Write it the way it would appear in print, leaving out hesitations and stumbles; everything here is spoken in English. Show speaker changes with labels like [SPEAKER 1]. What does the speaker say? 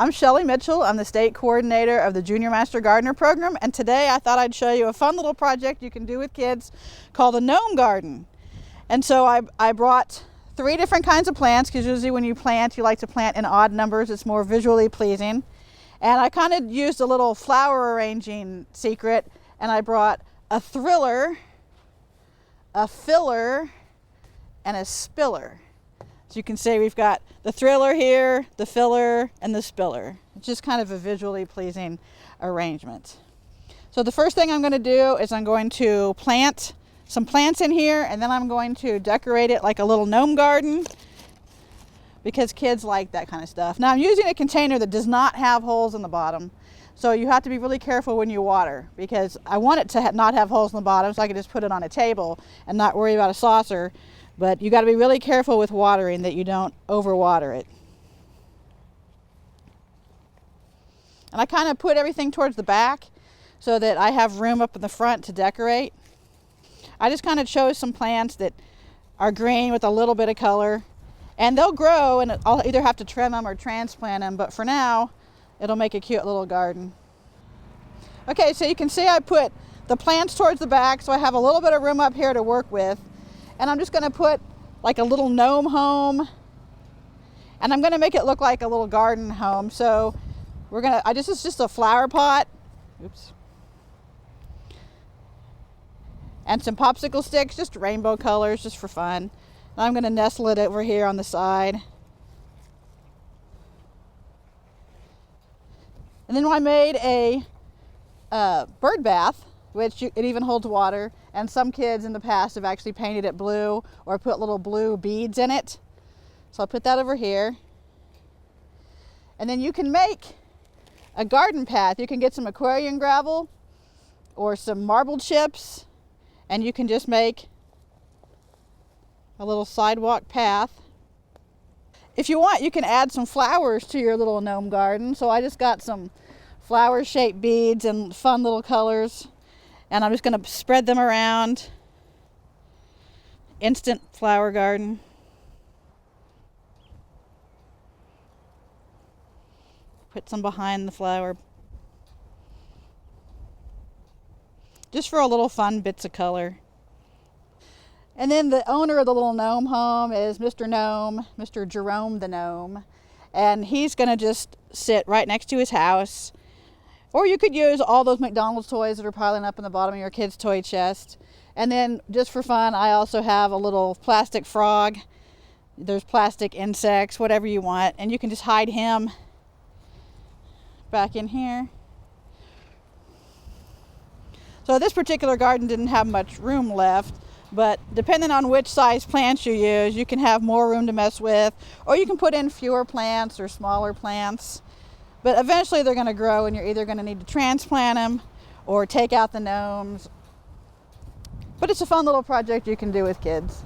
[SPEAKER 1] I'm Shelley Mitchell. I'm the state coordinator of the Junior Master Gardener program, and today I thought I'd show you a fun little project you can do with kids called a gnome garden. And so I brought 3 different kinds of plants, because usually when you plant, you like to plant in odd numbers. It's more visually pleasing. And I kind of used a little flower arranging secret, and I brought a thriller, a filler, and a spiller. So you can see we've got the thriller here, the filler, and the spiller. It's just kind of a visually pleasing arrangement. So the first thing I'm going to do is I'm going to plant some plants in here, and then I'm going to decorate it like a little gnome garden, because kids like that kind of stuff. Now I'm using a container that does not have holes in the bottom, so you have to be really careful when you water, because I want it to not have holes in the bottom so I can just put it on a table and not worry about a saucer. But you got to be really careful with watering, that you don't overwater it. And I kind of put everything towards the back so that I have room up in the front to decorate. I just kind of chose some plants that are green with a little bit of color, and they'll grow, and I'll either have to trim them or transplant them, but for now it'll make a cute little garden. Okay, so you can see I put the plants towards the back, so I have a little bit of room up here to work with. And I'm just going to put like a little gnome home, and I'm going to make it look like a little garden home. So this is just a flower pot. Oops. And some popsicle sticks, just rainbow colors, just for fun. And I'm going to nestle it over here on the side. And then I made a bird bath, which it even holds water, and some kids in the past have actually painted it blue or put little blue beads in it. So I'll put that over here. And then you can make a garden path. You can get some aquarium gravel or some marble chips, and you can just make a little sidewalk path. If you want, you can add some flowers to your little gnome garden. So I just got some flower-shaped beads and fun little colors, and I'm just going to spread them around. Instant flower garden. Put some behind the flower. Just for a little fun bits of color. And then the owner of the little gnome home is Mr. Gnome, Mr. Jerome the Gnome. And he's going to just sit right next to his house. Or you could use all those McDonald's toys that are piling up in the bottom of your kid's toy chest. And then just for fun, I also have a little plastic frog. There's plastic insects, whatever you want. And you can just hide him back in here. So this particular garden didn't have much room left, but depending on which size plants you use, you can have more room to mess with, or you can put in fewer plants or smaller plants. But eventually they're going to grow, and you're either going to need to transplant them or take out the gnomes. But it's a fun little project you can do with kids.